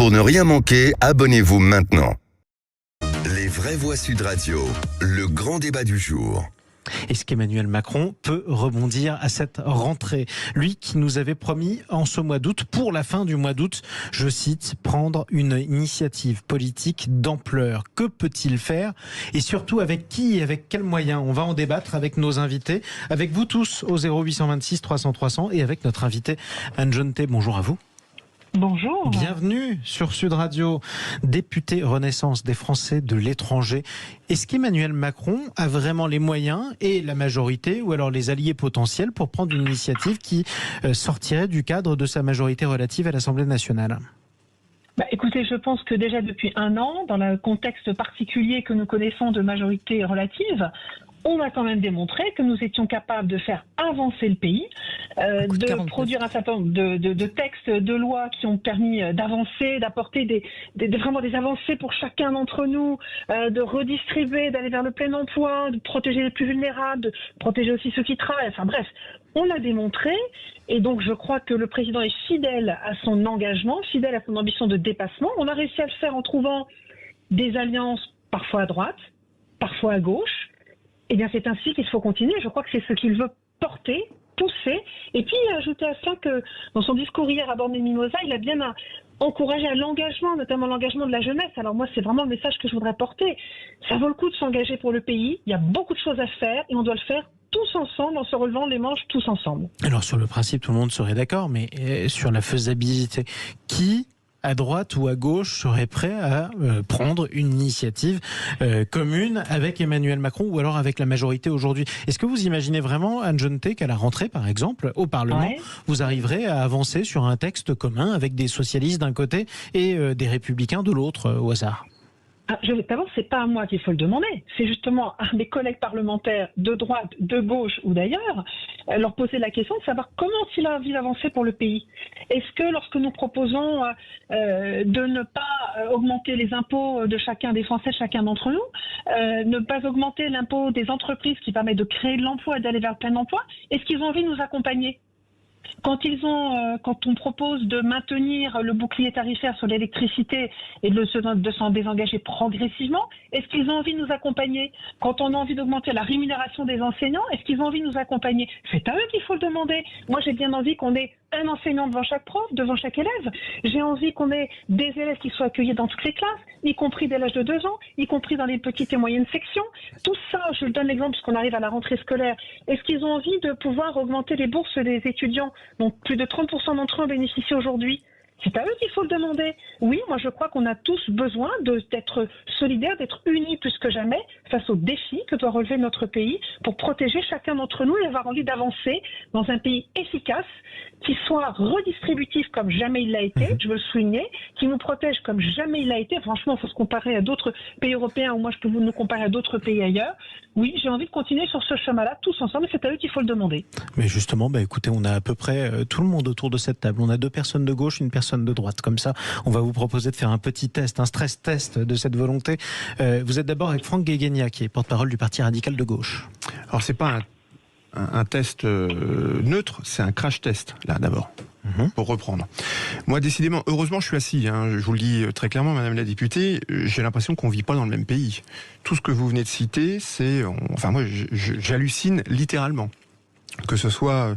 Pour ne rien manquer, abonnez-vous maintenant. Les vraies voix Sud Radio, le grand débat du jour. Est-ce qu'Emmanuel Macron peut rebondir à cette rentrée? Lui qui nous avait promis en ce mois d'août, pour la fin du mois d'août, je cite, prendre une initiative politique d'ampleur. Que peut-il faire? Et surtout avec qui et avec quels moyens? On va en débattre avec nos invités, avec vous tous au 0826 300 300 et avec notre invité Anne Jonté. Bonjour à vous. Bonjour. Bienvenue sur Sud Radio, député Renaissance des Français de l'étranger. Est-ce qu'Emmanuel Macron a vraiment les moyens et la majorité ou alors les alliés potentiels pour prendre une initiative qui sortirait du cadre de sa majorité relative à l'Assemblée nationale ? Écoutez, je pense que déjà depuis un an, dans le contexte particulier que nous connaissons de majorité relative, on a quand même démontré que nous étions capables de faire avancer le pays, de produire un certain nombre de textes, de lois qui ont permis d'avancer, d'apporter vraiment des avancées pour chacun d'entre nous, de redistribuer, d'aller vers le plein emploi, de protéger les plus vulnérables, de protéger aussi ceux qui travaillent. Enfin bref, on l'a démontré et donc je crois que le président est fidèle à son engagement, fidèle à son ambition de dépassement. On a réussi à le faire en trouvant des alliances parfois à droite, parfois à gauche. Eh bien, c'est ainsi qu'il faut continuer. Je crois que c'est ce qu'il veut porter, pousser. Et puis, ajouter à cela que dans son discours hier à Bormes-les-Mimosas, il a bien encouragé à l'engagement, notamment l'engagement de la jeunesse. Alors moi, c'est vraiment le message que je voudrais porter. Ça vaut le coup de s'engager pour le pays. Il y a beaucoup de choses à faire et on doit le faire tous ensemble, en se relevant les manches tous ensemble. Alors, sur le principe, tout le monde serait d'accord, mais sur la faisabilité, qui à droite ou à gauche serait prêt à prendre une initiative commune avec Emmanuel Macron ou alors avec la majorité aujourd'hui? Est-ce que vous imaginez vraiment, Anne Jonté, qu'à la rentrée, par exemple, au Parlement, vous arriverez à avancer sur un texte commun avec des socialistes d'un côté et des républicains de l'autre, au hasard? D'abord, c'est pas à moi qu'il faut le demander. C'est justement à mes collègues parlementaires de droite, de gauche ou d'ailleurs, leur poser la question de savoir comment il a envie d'avancer pour le pays. Est-ce que lorsque nous proposons de ne pas augmenter les impôts de chacun des Français, chacun d'entre nous, ne pas augmenter l'impôt des entreprises qui permet de créer de l'emploi et d'aller vers le plein emploi, est-ce qu'ils ont envie de nous accompagner ? Quand on propose de maintenir le bouclier tarifaire sur l'électricité et de s'en désengager progressivement, est-ce qu'ils ont envie de nous accompagner? Quand on a envie d'augmenter la rémunération des enseignants, est-ce qu'ils ont envie de nous accompagner? C'est à eux qu'il faut le demander. Moi, j'ai bien envie qu'on ait un enseignant devant chaque prof, devant chaque élève. J'ai envie qu'on ait des élèves qui soient accueillis dans toutes les classes, y compris dès l'âge de 2 ans, y compris dans les petites et moyennes sections. Tout ça, je donne l'exemple puisqu'on arrive à la rentrée scolaire. Est-ce qu'ils ont envie de pouvoir augmenter les bourses des étudiants dont plus de 30% d'entre eux en bénéficient aujourd'hui? C'est à eux qu'il faut le demander. Oui, moi je crois qu'on a tous besoin d'être solidaires, d'être unis plus que jamais face aux défis que doit relever notre pays pour protéger chacun d'entre nous et avoir envie d'avancer dans un pays efficace, qui soit redistributif comme jamais il l'a été, je veux le souligner, qui nous protège comme jamais il l'a été. Franchement, il faut se comparer à d'autres pays européens, ou moi je peux vous nous comparer à d'autres pays ailleurs. Oui, j'ai envie de continuer sur ce chemin-là, tous ensemble, et c'est à eux qu'il faut le demander. Mais justement, écoutez, on a à peu près tout le monde autour de cette table. On a 2 personnes de gauche, une personne de droite. Comme ça, on va vous proposer de faire un petit test, un stress test de cette volonté. Vous êtes d'abord avec Franck Guéguenia, qui est porte-parole du Parti radical de gauche. Alors, c'est pas un test neutre, c'est un crash test, là, d'abord, pour reprendre. Moi, décidément, heureusement, je suis assis, je vous le dis très clairement, Madame la députée, j'ai l'impression qu'on vit pas dans le même pays. Tout ce que vous venez de citer, moi, j'hallucine littéralement. Que ce soit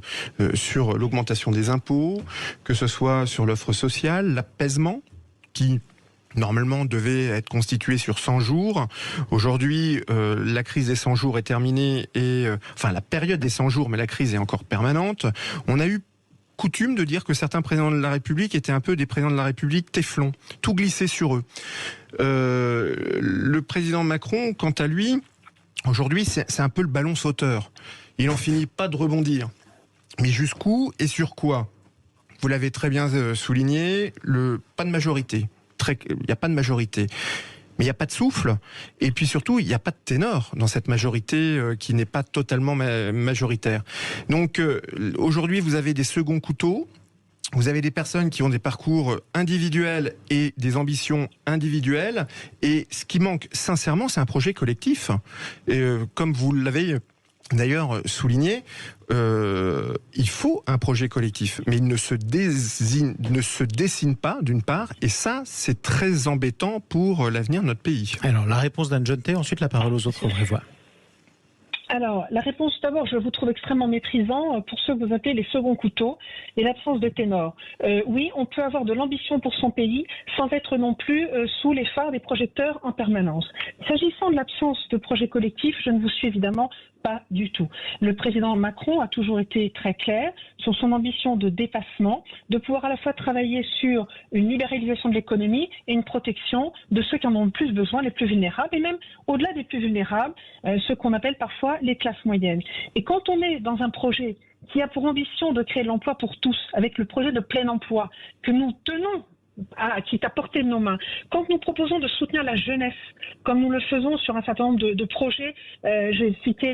sur l'augmentation des impôts, que ce soit sur l'offre sociale, l'apaisement, qui normalement devait être constitué sur 100 jours. Aujourd'hui, la crise des 100 jours est terminée, la période des 100 jours, mais la crise est encore permanente. On a eu coutume de dire que certains présidents de la République étaient un peu des présidents de la République téflons, tout glissait sur eux. Le président Macron, quant à lui, aujourd'hui, c'est un peu le ballon sauteur. Il n'en finit pas de rebondir. Mais jusqu'où et sur quoi? Vous l'avez très bien souligné, pas de majorité. Il n'y a pas de majorité. Mais il n'y a pas de souffle. Et puis surtout, il n'y a pas de ténor dans cette majorité qui n'est pas totalement majoritaire. Donc aujourd'hui, vous avez des seconds couteaux. Vous avez des personnes qui ont des parcours individuels et des ambitions individuelles. Et ce qui manque sincèrement, c'est un projet collectif. Et comme vous l'avez d'ailleurs souligné, il faut un projet collectif, mais il ne se dessine pas, d'une part, et ça, c'est très embêtant pour l'avenir de notre pays. Alors, la réponse d'Anne Jonté, ensuite la parole aux autres vraies voix. Alors, la réponse, d'abord, je vous trouve extrêmement méprisant pour ceux que vous appelez les seconds couteaux et l'absence de ténor. Oui, on peut avoir de l'ambition pour son pays sans être non plus sous les phares des projecteurs en permanence. S'agissant de l'absence de projet collectif, je ne vous suis évidemment pas du tout. Le président Macron a toujours été très clair sur son ambition de dépassement, de pouvoir à la fois travailler sur une libéralisation de l'économie et une protection de ceux qui en ont le plus besoin, les plus vulnérables, et même au-delà des plus vulnérables, ceux qu'on appelle parfois les classes moyennes. Et quand on est dans un projet qui a pour ambition de créer de l'emploi pour tous, avec le projet de plein emploi que nous tenons, qui est à portée de nos mains. Quand nous proposons de soutenir la jeunesse, comme nous le faisons sur un certain nombre de projets, j'ai cité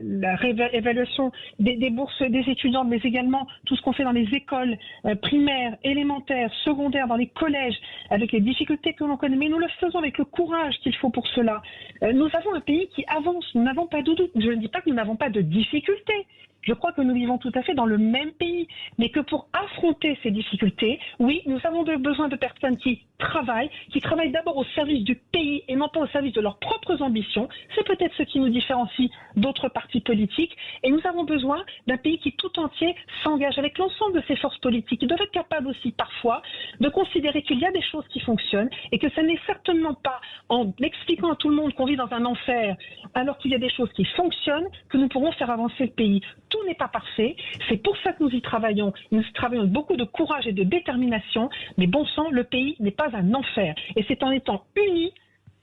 la réévaluation des bourses des étudiants, mais également tout ce qu'on fait dans les écoles primaires, élémentaires, secondaires, dans les collèges, avec les difficultés que l'on connaît, mais nous le faisons avec le courage qu'il faut pour cela. Nous avons un pays qui avance, nous n'avons pas de doute. Je ne dis pas que nous n'avons pas de difficultés. Je crois que nous vivons tout à fait dans le même pays, mais que pour affronter ces difficultés, oui, nous avons besoin de personnes qui travaillent d'abord au service du pays et non pas au service de leurs propres ambitions. C'est peut-être ce qui nous différencie d'autres partis politiques. Et nous avons besoin d'un pays qui tout entier s'engage avec l'ensemble de ses forces politiques. Ils doivent être capables aussi parfois de considérer qu'il y a des choses qui fonctionnent et que ce n'est certainement pas en expliquant à tout le monde qu'on vit dans un enfer alors qu'il y a des choses qui fonctionnent que nous pourrons faire avancer le pays. Tout n'est pas parfait. C'est pour ça que nous y travaillons. Nous y travaillons avec beaucoup de courage et de détermination. Mais bon sang, le pays n'est pas un enfer. Et c'est en étant unis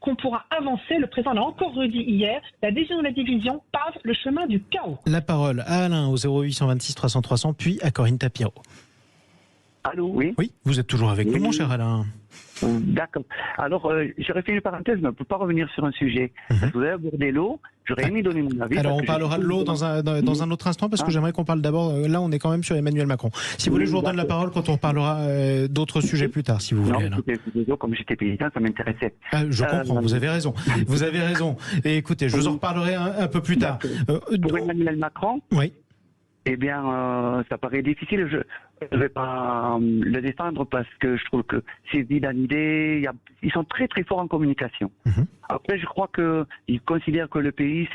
qu'on pourra avancer. Le président l'a encore redit hier. La division de la division pave le chemin du chaos. La parole à Alain au 0826 300 300, puis à Corinne Tapiro. Allô, oui. Oui, vous êtes toujours avec nous, mon cher Alain. D'accord. Alors, j'aurais fait une parenthèse, mais on ne peut pas revenir sur un sujet. Parce que vous avez abordé l'eau, j'aurais aimé donner mon avis. Alors, on parlera de l'eau dans un autre instant, parce que j'aimerais qu'on parle d'abord, là on est quand même sur Emmanuel Macron. Si vous voulez, je vous redonne la parole quand on parlera d'autres sujets plus tard, si vous voulez. Non, comme j'étais paysan, ça m'intéressait. Je comprends, vous avez raison. Vous avez raison. Et écoutez, je vous en reparlerai un peu plus tard. Pour Emmanuel Macron, oui. Eh bien, ça paraît difficile. Je ne vais pas le défendre parce que je trouve que c'est vide en idées. Ils sont très très forts en communication. Après, je crois qu'ils considèrent que le pays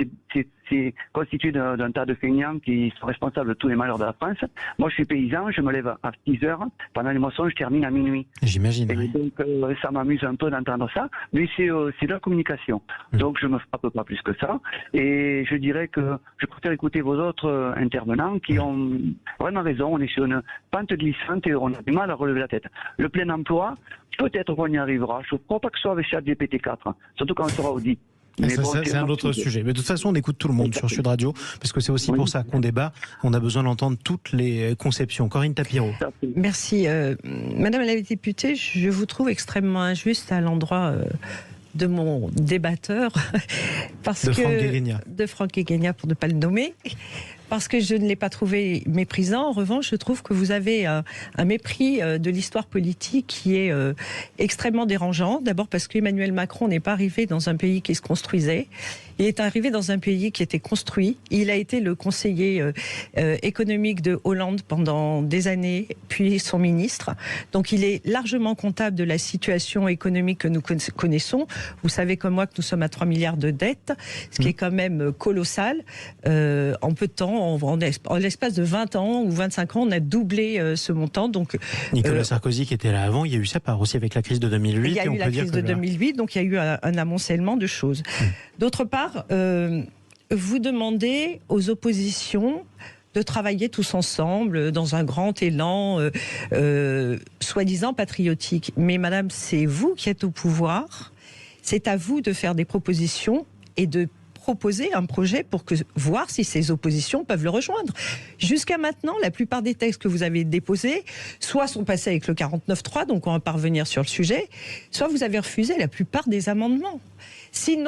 c'est constitué d'un tas de feignants qui sont responsables de tous les malheurs de la France. Moi, je suis paysan, je me lève à 6 heures. Pendant les moissons, je termine à minuit. J'imagine. Et donc, ça m'amuse un peu d'entendre ça, mais c'est de la communication. Donc, je me frappe pas plus que ça. Et je dirais que je préfère écouter vos autres intervenants qui ont vraiment raison. On est sur une pente glissante et on a du mal à relever la tête. Le plein emploi, peut-être qu'on y arrivera. Je ne crois pas que ce soit avec ChatGPT-4, mais quand on sera audit. C'est un autre sujet. Mais de toute façon, on écoute tout le monde sur Sud Radio, parce que c'est aussi pour ça qu'on débat. On a besoin d'entendre toutes les conceptions. Corinne Tapiro. Merci. Madame la députée, je vous trouve extrêmement injuste à l'endroit de mon débatteur. De Franck Guéguegna, pour ne pas le nommer. Parce que je ne l'ai pas trouvé méprisant. En revanche, je trouve que vous avez un mépris de l'histoire politique qui est extrêmement dérangeant. D'abord parce qu'Emmanuel Macron n'est pas arrivé dans un pays qui se construisait. Il est arrivé dans un pays qui était construit. Il a été le conseiller économique de Hollande pendant des années, puis son ministre. Donc il est largement comptable de la situation économique que nous connaissons. Vous savez comme moi que nous sommes à 3 milliards de dettes, ce qui est quand même colossal. En peu de temps, en l'espace de 20 ans ou 25 ans, on a doublé ce montant. Donc, Nicolas Sarkozy qui était là avant, il y a eu sa part aussi avec la crise de 2008. Il y a eu la crise de 2008, donc il y a eu un amoncellement de choses. D'autre part, vous demandez aux oppositions de travailler tous ensemble dans un grand élan soi-disant patriotique. Mais madame, c'est vous qui êtes au pouvoir, c'est à vous de faire des propositions et de proposer un projet pour voir si ces oppositions peuvent le rejoindre. Jusqu'à maintenant, la plupart des textes que vous avez déposés, soit sont passés avec le 49.3, donc on va pas revenir sur le sujet, soit vous avez refusé la plupart des amendements. S'ils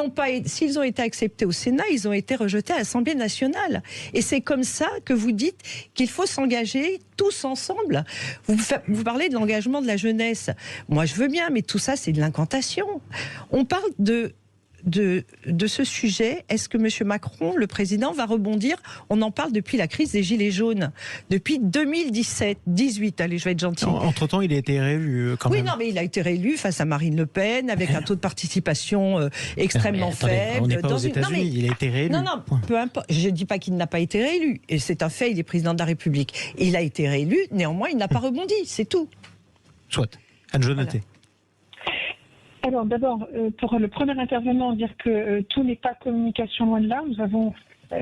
ont été acceptés au Sénat, ils ont été rejetés à l'Assemblée nationale. Et c'est comme ça que vous dites qu'il faut s'engager tous ensemble. Vous parlez de l'engagement de la jeunesse. Moi, je veux bien, mais tout ça, c'est de l'incantation. On parle de ce sujet? Est-ce que M. Macron, le président, va rebondir? On en parle depuis la crise des Gilets jaunes, depuis 2017-18. Allez, je vais être gentil. Entre-temps, il a été réélu quand même. Oui, non, mais il a été réélu face à Marine Le Pen, avec un taux de participation extrêmement faible. On n'est pas aux États-Unis, il a été réélu. Non, peu importe. Je ne dis pas qu'il n'a pas été réélu. Et c'est un fait, il est président de la République. Il a été réélu, néanmoins, il n'a pas rebondi, c'est tout. Soit. Anne Genetet. Alors d'abord, pour le premier intervenant, dire que tout n'est pas communication, loin de là. Nous avons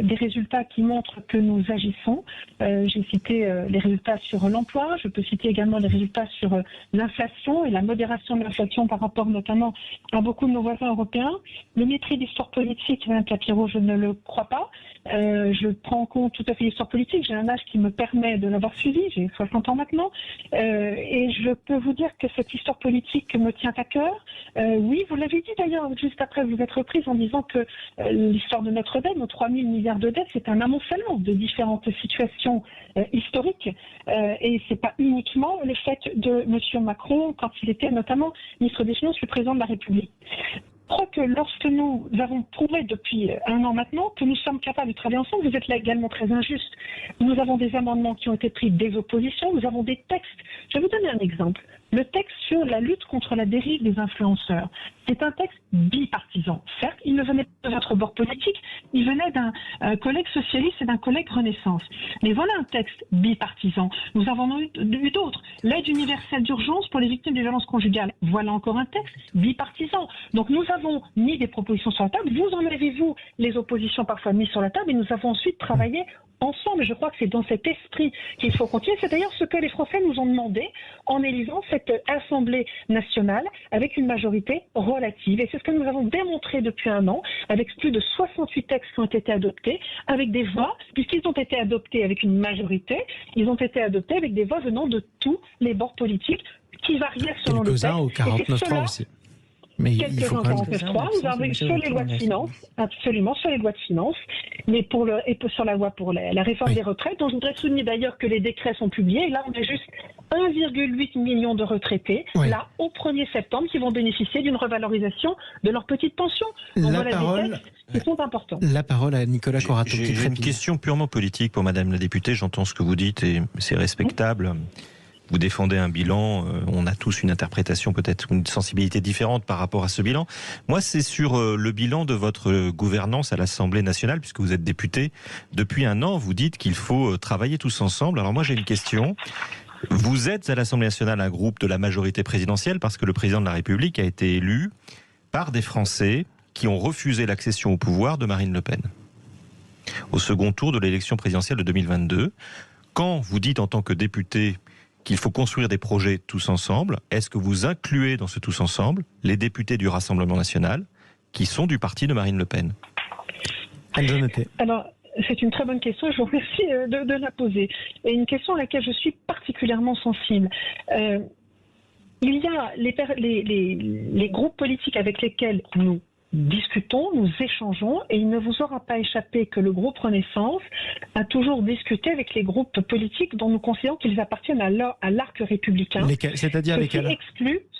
des résultats qui montrent que nous agissons. J'ai cité les résultats sur l'emploi, je peux citer également les résultats sur l'inflation et la modération de l'inflation par rapport notamment à beaucoup de nos voisins européens. Le mépris d'histoire politique, Mme Tapiro, je ne le crois pas. Je prends en compte tout à fait l'histoire politique, j'ai un âge qui me permet de l'avoir suivi, j'ai 60 ans maintenant, et je peux vous dire que cette histoire politique me tient à cœur. Oui, vous l'avez dit d'ailleurs, juste après vous êtes reprise en disant que l'histoire de Notre-Dame, aux 3 000 milliards de dettes, c'est un amoncellement de différentes situations historiques, et c'est pas uniquement le fait de M. Macron quand il était notamment ministre des Finances, le président de la République. Je crois que lorsque nous avons prouvé depuis 1 an maintenant que nous sommes capables de travailler ensemble, vous êtes là également très injuste. Nous avons des amendements qui ont été pris des oppositions, nous avons des textes. Je vais vous donner un exemple. Le texte sur la lutte contre la dérive des influenceurs. C'est un texte bipartisan. Certes, il ne venait pas de votre bord politique, il venait d'un collègue socialiste et d'un collègue Renaissance. Mais voilà un texte bipartisan. Nous avons eu d'autres. L'aide universelle d'urgence pour les victimes des violences conjugales. Voilà encore un texte bipartisan. Donc nous avons mis des propositions sur la table. Vous en avez-vous les oppositions parfois mises sur la table et nous avons ensuite travaillé ensemble. Je crois que c'est dans cet esprit qu'il faut continuer. C'est d'ailleurs ce que les Français nous ont demandé en élisant cette Assemblée nationale avec une majorité relative. Et c'est ce que nous avons démontré depuis 1 an avec plus de 68 textes qui ont été adoptés avec des voix, puisqu'ils ont été adoptés avec une majorité, ils ont été adoptés avec des voix venant de tous les bords politiques qui variaient selon le texte. Quelques-uns au 49.3 aussi. Mais il faut quand même... Nous avons sur les lois de finances, absolument, sur les lois de finances, mais sur la loi pour la réforme des retraites, dont je voudrais souligner d'ailleurs que les décrets sont publiés, et là on a juste 1,8 million de retraités, là, au 1er septembre, qui vont bénéficier d'une revalorisation de leur petite pension. Donc voilà des textes qui sont importants. La parole à Nicolas Corato. J'ai une question purement politique pour Madame la députée, j'entends ce que vous dites et c'est respectable. Vous défendez un bilan, on a tous une interprétation, peut-être une sensibilité différente par rapport à ce bilan. Moi, c'est sur le bilan de votre gouvernance à l'Assemblée nationale, puisque vous êtes député. Depuis 1 an, vous dites qu'il faut travailler tous ensemble. Alors moi, j'ai une question. Vous êtes à l'Assemblée nationale un groupe de la majorité présidentielle, parce que le président de la République a été élu par des Français qui ont refusé l'accession au pouvoir de Marine Le Pen, au second tour de l'élection présidentielle de 2022. Quand vous dites en tant que député qu'il faut construire des projets tous ensemble, est-ce que vous incluez dans ce tous ensemble les députés du Rassemblement national qui sont du parti de Marine Le Pen? Alors, c'est une très bonne question, je vous remercie de la poser. Et une question à laquelle je suis particulièrement sensible. Il y a les groupes politiques avec lesquels nous discutons, nous échangeons, et il ne vous aura pas échappé que le groupe Renaissance a toujours discuté avec les groupes politiques dont nous considérons qu'ils appartiennent à l'arc républicain. C'est-à-dire lesquels?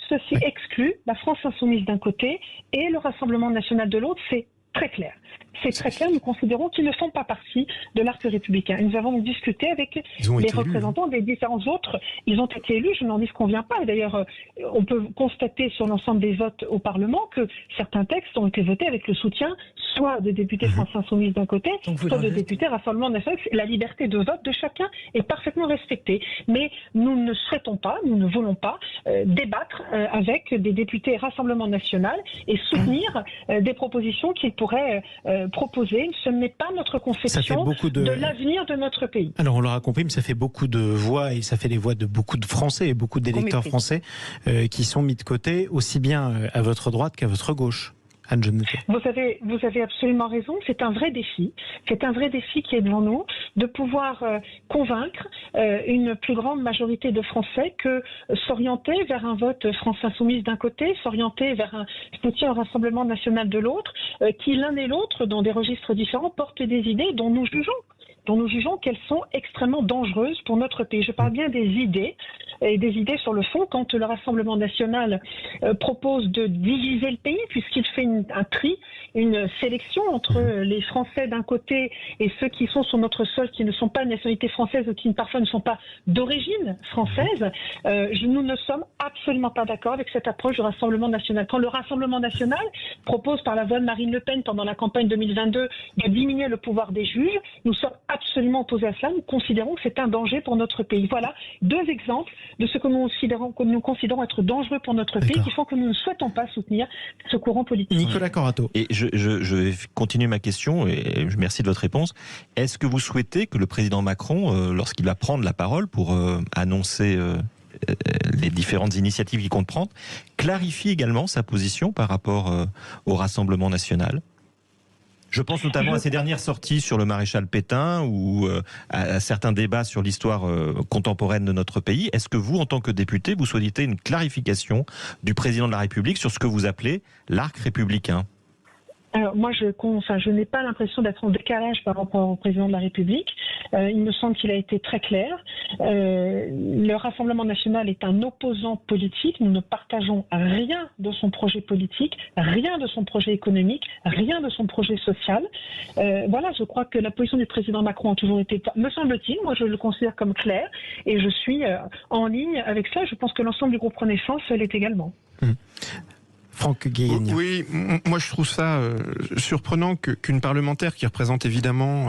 Ceci exclut la France insoumise d'un côté et le Rassemblement national de l'autre, c'est très clair. C'est très clair, nous considérons qu'ils ne font pas partie de l'arc républicain. Et nous avons discuté avec les représentants des différents autres. Ils ont été élus, je n'en disconviens pas. Et d'ailleurs, on peut constater sur l'ensemble des votes au Parlement que certains textes ont été votés avec le soutien soit de députés France Insoumise d'un côté, soit de députés Rassemblement national. La liberté de vote de chacun est parfaitement respectée. Mais nous ne souhaitons pas, nous ne voulons pas débattre avec des députés Rassemblement national et soutenir des propositions qu'ils pourraient proposer. Ce n'est pas notre conception de l'avenir de notre pays. Alors on l'aura compris, mais ça fait beaucoup de voix et ça fait les voix de beaucoup de Français et beaucoup d'électeurs français qui sont mis de côté, aussi bien à votre droite qu'à votre gauche. Anne Genetet. Vous avez absolument raison, c'est un vrai défi. C'est un vrai défi qui est devant nous, de pouvoir convaincre une plus grande majorité de Français que s'orienter vers un vote France Insoumise d'un côté, s'orienter vers un soutien au Rassemblement national de l'autre, qui l'un et l'autre, dans des registres différents, portent des idées dont nous jugeons qu'elles sont extrêmement dangereuses pour notre pays. Je parle bien des idées et des idées sur le fond quand le Rassemblement national propose de diviser le pays, puisqu'il fait un tri, une sélection entre les Français d'un côté et ceux qui sont sur notre sol, qui ne sont pas de nationalité française ou qui parfois ne sont pas d'origine française. Nous ne sommes absolument pas d'accord avec cette approche du Rassemblement national. Quand le Rassemblement national propose par la voix de Marine Le Pen pendant la campagne 2022 de diminuer le pouvoir des juges, nous sommes absolument opposés à cela. Nous considérons que c'est un danger pour notre pays. Voilà deux exemples de ce que nous considérons être dangereux pour notre pays, qui font que nous ne souhaitons pas soutenir ce courant politique. Nicolas Corato. Et je vais continuer ma question, et je merci de votre réponse. Est-ce que vous souhaitez que le président Macron, lorsqu'il va prendre la parole pour annoncer les différentes initiatives qu'il compte prendre, clarifie également sa position par rapport au Rassemblement national ? Je pense notamment à ses dernières sorties sur le maréchal Pétain ou à certains débats sur l'histoire contemporaine de notre pays. Est-ce que vous, en tant que député, vous souhaitez une clarification du président de la République sur ce que vous appelez l'arc républicain ? Alors moi, je n'ai pas l'impression d'être en décalage par rapport au président de la République. Il me semble qu'il a été très clair. Le Rassemblement national est un opposant politique. Nous ne partageons rien de son projet politique, rien de son projet économique, rien de son projet social. Voilà, je crois que la position du président Macron a toujours été, me semble-t-il, moi je le considère comme clair, et je suis en ligne avec ça. Je pense que l'ensemble du groupe Renaissance l'est également. Franck Guéguigna. Oui, moi je trouve ça surprenant qu'une parlementaire qui représente évidemment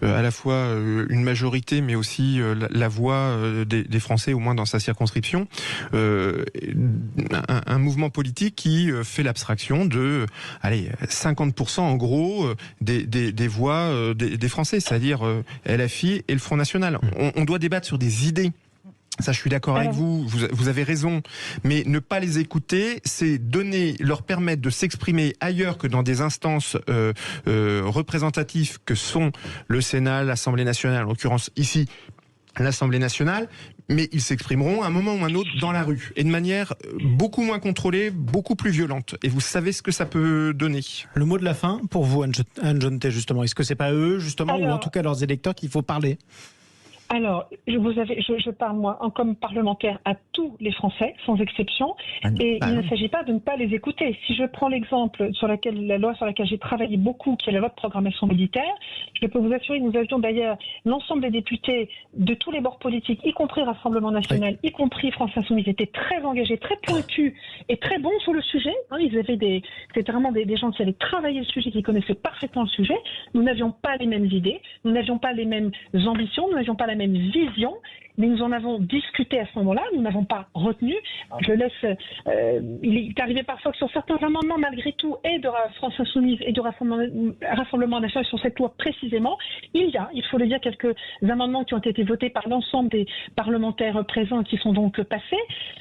à la fois une majorité mais aussi la voix des Français, au moins dans sa circonscription, un mouvement politique qui fait l'abstraction de 50% en gros des voix des Français, c'est-à-dire LFI et le Front National. On doit débattre sur des idées. Ça, je suis d'accord avec vous. Vous avez raison. Mais ne pas les écouter, c'est leur permettre de s'exprimer ailleurs que dans des instances représentatives que sont le Sénat, l'Assemblée nationale, en l'occurrence ici, l'Assemblée nationale. Mais ils s'exprimeront à un moment ou un autre dans la rue et de manière beaucoup moins contrôlée, beaucoup plus violente. Et vous savez ce que ça peut donner. Le mot de la fin pour vous, Anne Jonté, justement. Est-ce que c'est pas eux, justement, ou en tout cas leurs électeurs qu'il faut parler ? Alors, je parle, moi, comme parlementaire, à tous les Français, sans exception, et il ne s'agit pas de ne pas les écouter. Si je prends l'exemple la loi sur laquelle j'ai travaillé beaucoup, qui est la loi de programmation militaire, je peux vous assurer que nous avions d'ailleurs l'ensemble des députés de tous les bords politiques, y compris Rassemblement national, y compris France Insoumise, étaient très engagés, très pointus et très bons sur le sujet. C'était vraiment des gens qui allaient travailler le sujet, qui connaissaient parfaitement le sujet. Nous n'avions pas les mêmes idées, nous n'avions pas les mêmes ambitions, nous n'avions pas la même vision, mais nous en avons discuté à ce moment-là, nous n'avons pas retenu. Il est arrivé parfois que sur certains amendements, malgré tout, et de France Insoumise et du Rassemblement national sur cette loi précisément, il faut le dire, quelques amendements qui ont été votés par l'ensemble des parlementaires présents et qui sont donc passés.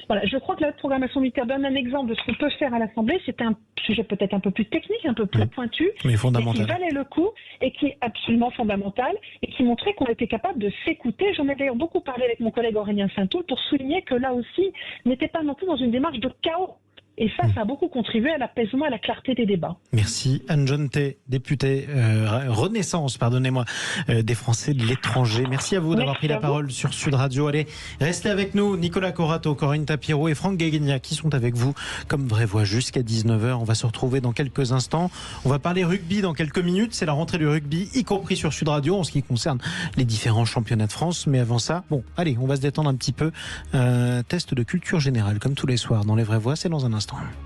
Voilà, je crois que la loi de programmation militaire donne un exemple de ce qu'on peut faire à l'Assemblée. C'est un sujet peut-être un peu plus technique, un peu plus pointu, mais fondamental, et qui valait le coup et qui est absolument fondamental et qui montrait qu'on était capable de s'écouter. J'en ai d'ailleurs beaucoup parlé avec mon collègue Aurélien Saint-Toul pour souligner que là aussi, n'était pas non plus dans une démarche de chaos. Et ça a beaucoup contribué à l'apaisement et à la clarté des débats. Merci. Anne Jonté, députée Renaissance, pardonnez-moi, des Français de l'étranger. Merci à vous d'avoir pris la parole sur Sud Radio. Allez, restez avec nous. Nicolas Corato, Corinne Tapiro et Franck Guéguigna qui sont avec vous comme vraie voix jusqu'à 19h. On va se retrouver dans quelques instants. On va parler rugby dans quelques minutes. C'est la rentrée du rugby, y compris sur Sud Radio, en ce qui concerne les différents championnats de France. Mais avant ça, allez, on va se détendre un petit peu. Test de culture générale, comme tous les soirs dans Les Vraies Voix. C'est dans un instant.